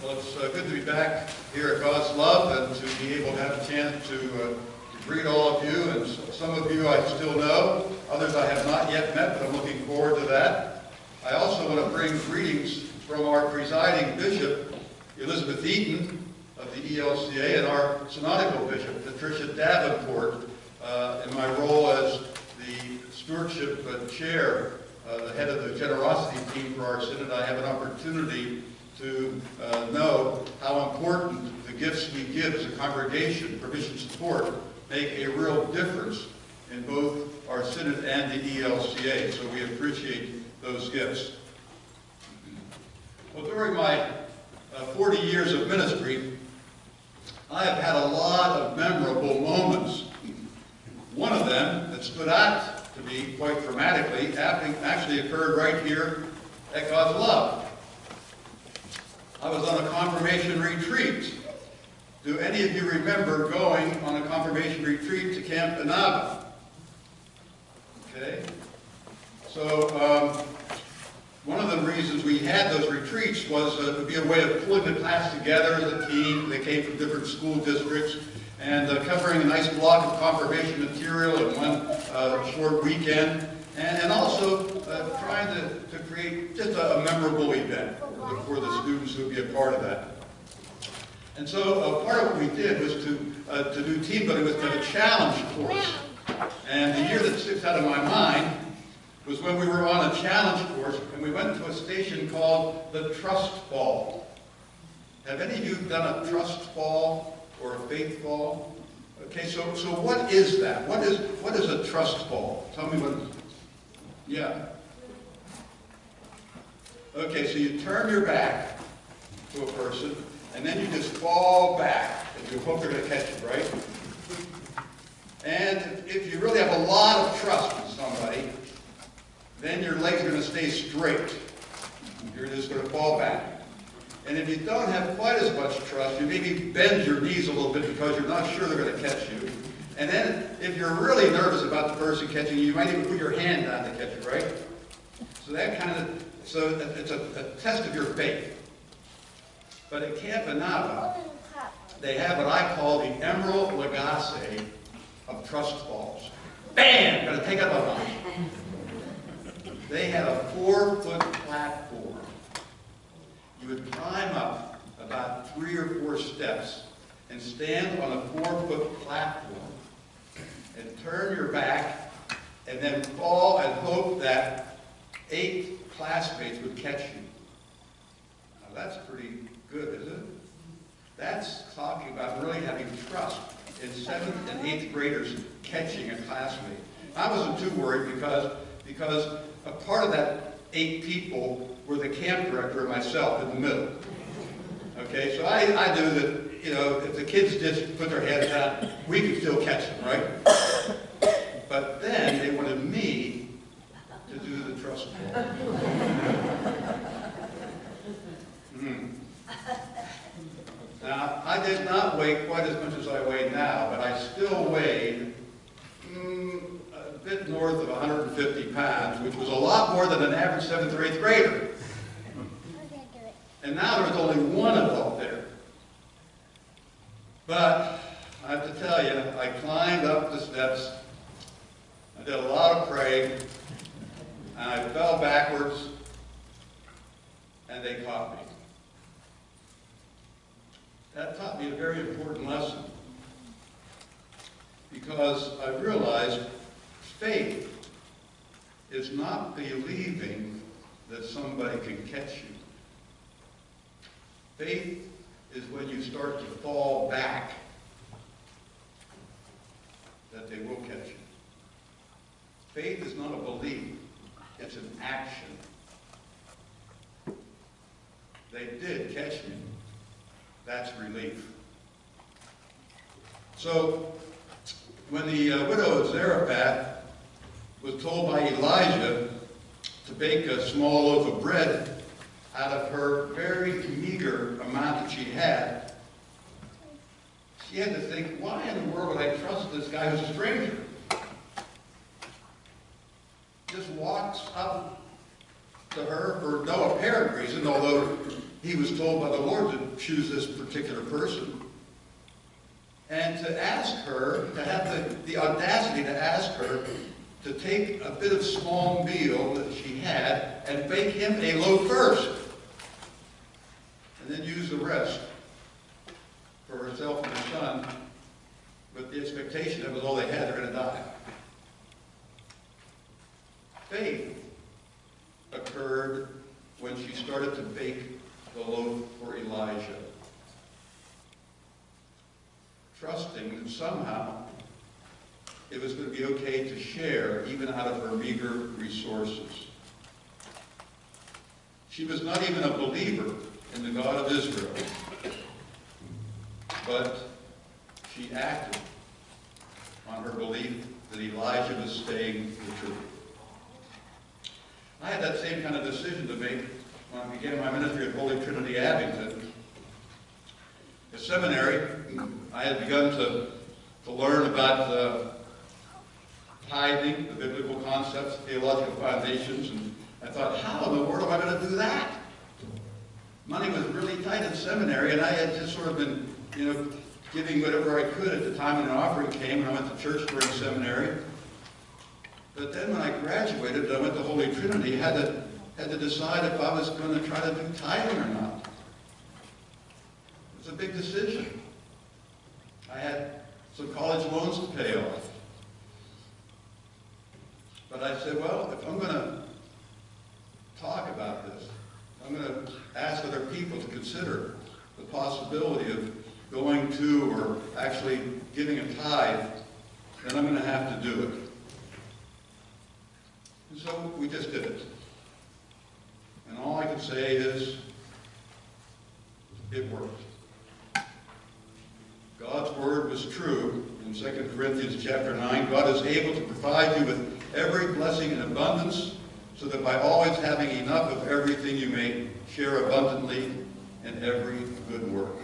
Well, it's good to be back here at God's Love and to be able to have a chance to greet all of you. And some of you I still know, others I have not yet met, but I'm looking forward to that. I also want to bring greetings from our presiding bishop, Elizabeth Eaton of the ELCA, and our synodical bishop, Patricia Davenport, in my role as the stewardship chair, the head of the generosity team for our synod. I have an opportunity to know how important the gifts we give as a congregation for mission support make a real difference in both our synod and the ELCA, so we appreciate those gifts. Well, during my 40 years of ministry, I have had a lot of memorable moments. One of them that stood out to me quite dramatically actually occurred right here at God's Love. I was on a confirmation retreat. Do any of you remember going on a confirmation retreat to Camp Inaba? Okay. So one of the reasons we had those retreats was to be a way of pulling the class together as a team. They came from different school districts, and covering a nice block of confirmation material in one short weekend, and also trying to create just a memorable event for the students who would be a part of that. And so part of what we did was to do team building with a challenge course. And the year that sticks out of my mind was when we were on a challenge course and we went to a station called the Trust Ball. Have any of you done a trust ball or a faith ball? Okay, so what is that? What is a trust ball? Tell me what it is. Yeah. Okay, so you turn your back to a person, and then you just fall back, and you hope they're going to catch you, right? And if you really have a lot of trust in somebody, then your legs are going to stay straight. You're just going to fall back. And if you don't have quite as much trust, you maybe bend your knees a little bit because you're not sure they're going to catch you. And then if you're really nervous about the person catching you, you might even put your hand down to catch you, right? So it's a test of your faith. But at Camp Inaba, they have what I call the Emerald Lagasse of trust balls. Bam! Gonna take up a line. They had a 4-foot platform. You would climb up about 3 or 4 steps and stand on a 4-foot platform and turn your back and then fall and hope that 8 classmates would catch you. Now that's pretty good, isn't it? That's talking about really having trust in 7th and 8th graders catching a classmate. I wasn't too worried because a part of that 8 people were the camp director and myself in the middle. Okay, so I knew that, you know, if the kids just put their heads down, we could still catch them, right? But then they wanted me to do the trust ball. Now, I did not weigh quite as much as I weigh now, but I still weighed a bit north of 150 pounds, which was a lot more than an average 7th or 8th grader. And now there's only one adult there. But I have to tell you, I climbed up the steps, I did a lot of praying, and I fell backwards, and they caught me. That taught me a very important lesson, because I realized faith is not believing that somebody can catch you. Faith is when you start to fall back, that they will catch you. Faith is not a belief, it's an action. They did catch me. That's relief. So, when the widow of Zarephath was told by Elijah to bake a small loaf of bread out of her very meager amount that she had to think, why in the world would I trust this guy who's a stranger? Just walks up to her for no apparent reason, although he was told by the Lord to choose this particular person. And to ask her, to have the audacity to ask her to take a bit of small meal that she had and bake him a loaf first, and then use the rest for herself and her son, with the expectation that was all they had, they're going to die. Faith occurred when she started to bake the loaf for Elijah, trusting that somehow it was going to be okay to share even out of her meager resources. She was not even a believer in the God of Israel, but she acted on her belief that Elijah was saying the truth. I had that same kind of decision to make when I began my ministry at Holy Trinity Abington. At seminary, I had begun to learn about tithing, the biblical concepts, theological foundations, and I thought, how in the world am I going to do that? Money was really tight in seminary, and I had just sort of been, giving whatever I could at the time when an offering came, and I went to church during seminary. But then when I graduated, I went to Holy Trinity, had to decide if I was going to try to do tithing or not. It was a big decision. I had some college loans to pay off. But I said, well, if I'm going to talk about this, I'm going to ask other people to consider the possibility of going to or actually giving a tithe, then I'm going to have to do it. And so we just did it. And all I can say is, it worked. God's word was true. In 2 Corinthians chapter 9, God is able to provide you with every blessing in abundance, so that by always having enough of everything you may share abundantly in every good work.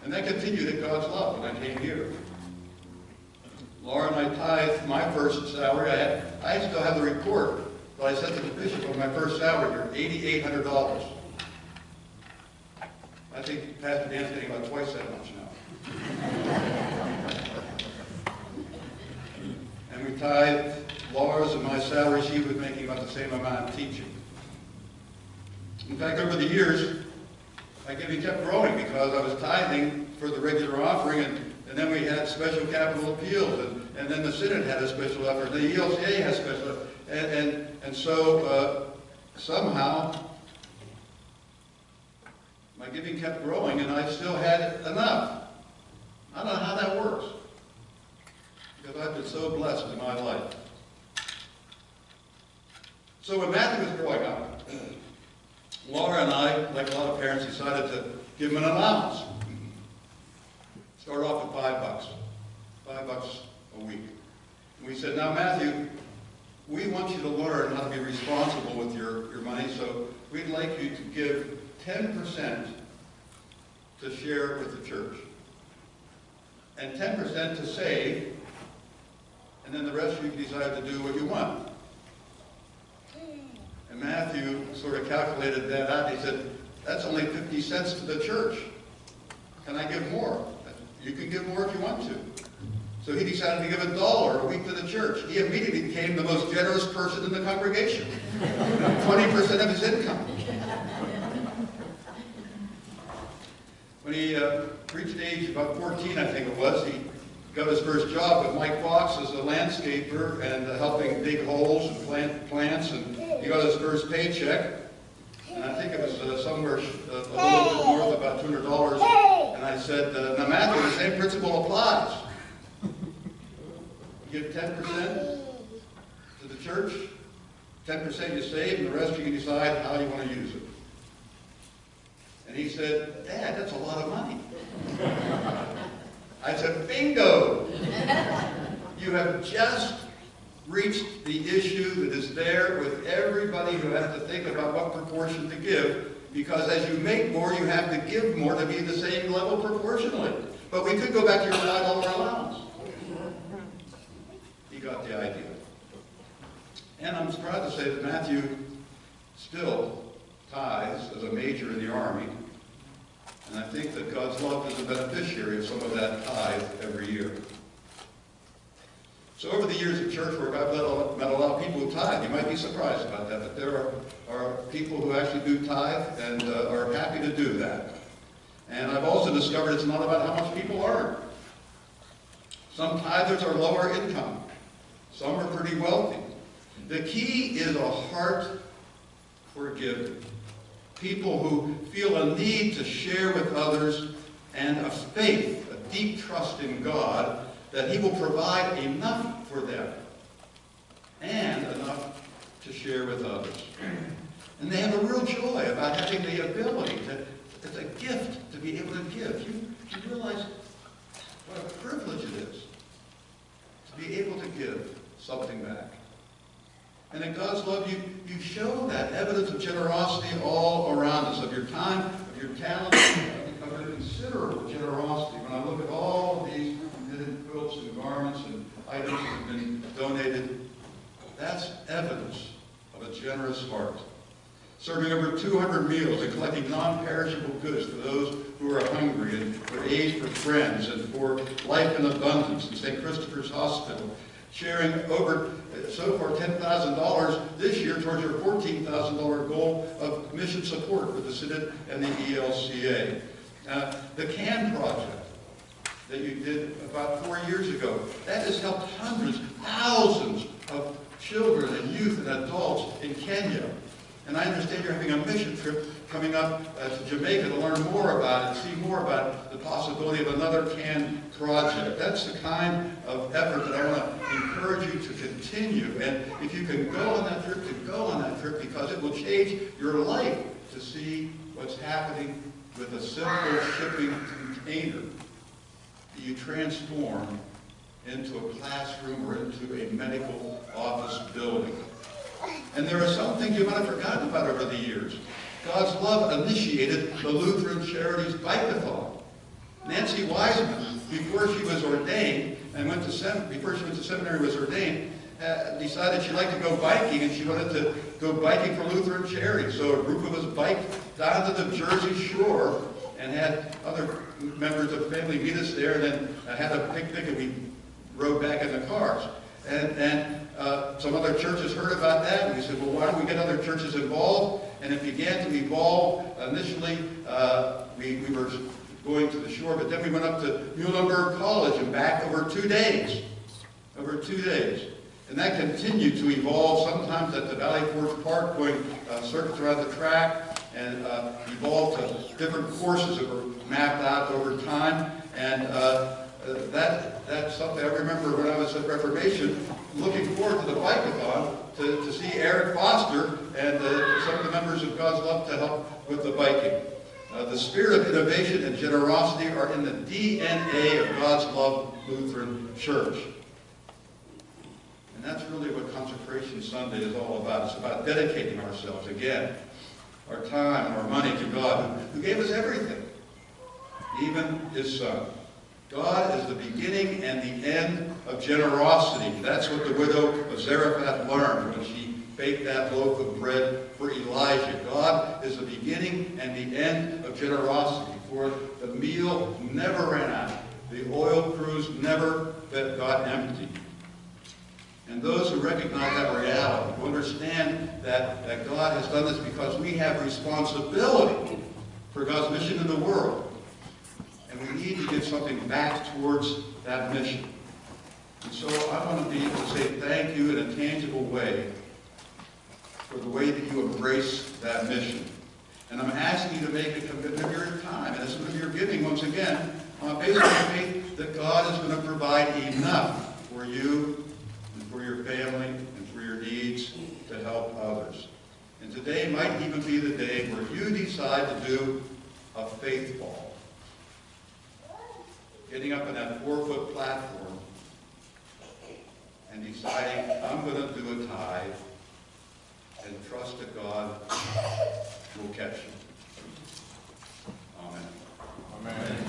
And that continued in God's love when I came here. Laura and I tithed my first salary. I still have the report, but I said to the bishop on my first salary, you're $8,800. I think Pastor Dan's getting about twice that much now. And we tithed Laura's and my salary. She was making about the same amount teaching. In fact, over the years, my giving kept growing because I was tithing for the regular offering, and then we had special capital appeals, and then the Synod had a special effort, the ELCA has special effort, and so somehow my giving kept growing, and I still had enough. I don't know how that works, because I've been so blessed in my life. So when Matthew was growing up, Laura and I, like a lot of parents, decided to give him an allowance. Start off with $5. $5 a week. And we said, now Matthew, we want you to learn how to be responsible with your money, so we'd like you to give 10% to share with the church, and 10% to save, and then the rest you can decide to do what you want. And Matthew sort of calculated that out. He said, that's only 50 cents to the church. Can I give more? You can give more if you want to. So he decided to give $1 a week to the church. He immediately became the most generous person in the congregation. 20% of his income. When he reached age about 14, I think it was, he got his first job with Mike Fox as a landscaper and helping dig holes and plant plants, and he got his first paycheck. And I think it was somewhere a little bit north, about $200. And I said, now Matthew, the same principle applies. You give 10% to the church, 10% you save, and the rest you can decide how you want to use it. And he said, Dad, that's a lot of money. I said, bingo! You have just reached the issue that is there with everybody who has to think about what proportion to give, because as you make more, you have to give more to be the same level proportionally. But we could go back to your $5 allowance. He got the idea. And I'm proud to say that Matthew still tithes as a major in the Army, and I think that God's love is a beneficiary of some of that tithe every year. So over the years at church work, I've met a lot of people who tithe. You might be surprised about that, but there are people who actually do tithe and are happy to do that. And I've also discovered it's not about how much people earn. Some tithers are lower income. Some are pretty wealthy. The key is a heart for giving. People who feel a need to share with others, and a faith, a deep trust in God that He will provide enough for them and enough to share with others. And they have a real joy about having the ability to, it's a gift to be able to give. You realize what a privilege it is to be able to give something back. And in God's love, you show that evidence of generosity all around us, of your time, of your talent, of your considerable generosity. When I look at all of these knitted quilts and garments and items that have been donated, that's evidence of a generous heart. Serving over 200 meals and collecting non-perishable goods for those who are hungry, and for aid for friends, and for Life in Abundance and St. Christopher's Hospital. Sharing over, so far, $10,000 this year towards our $14,000 goal of mission support for the Synod and the ELCA. The CAN project that you did about 4 years ago, that has helped hundreds, thousands of children and youth and adults in Kenya. And I understand you're having a mission trip coming up to Jamaica to learn more about it, see more about the possibility of another CAN project. That's the kind of effort that I want to encourage you to continue. And if you can go on that trip, to go on that trip, because it will change your life to see what's happening with a simple shipping container that you transform into a classroom or into a medical office building. And there are some things you might have forgotten about over the years. God's love initiated the Lutheran Charities Bike-a-thon. Nancy Wiseman, before she was ordained, and before she went to seminary, was ordained, decided she'd like to go biking, and she wanted to go biking for Lutheran Charities. So a group of us biked down to the Jersey Shore and had other members of the family meet us there, and then had a picnic, and we rode back in the cars. And some other churches heard about that, and we said, well, why don't we get other churches involved? And it began to evolve. Initially, we were going to the shore, but then we went up to Muhlenberg College and back over 2 days. Over 2 days. And that continued to evolve, sometimes at the Valley Forge Park, going circuits around the track, and evolved to different courses that were mapped out over time. And that's something I remember when I was at Reformation, looking forward to the bike-a-thon to see Eric Foster and some of the members of God's Love to help with the biking. The spirit of innovation and generosity are in the DNA of God's Love Lutheran Church. And that's really what Consecration Sunday is all about. It's about dedicating ourselves, again, our time and our money to God, who gave us everything, even His Son. God is the beginning and the end of generosity. That's what the widow of Zarephath learned when she baked that loaf of bread for Elijah. God is the beginning and the end of generosity, for the meal never ran out. The oil cruse never got empty. And those who recognize that reality, who understand that God has done this because we have responsibility for God's mission in the world, and we need to give something back towards that mission. And so I want to be able to say thank you in a tangible way for the way that you embrace that mission. And I'm asking you to make a commitment of your time and some of your giving, once again, based on the faith that God is going to provide enough for you and for your family and for your needs to help others. And today might even be the day where you decide to do a faith ball. Getting up on that 4-foot platform and deciding, I'm going to do a tithe and trust that God will catch you. Amen. Amen.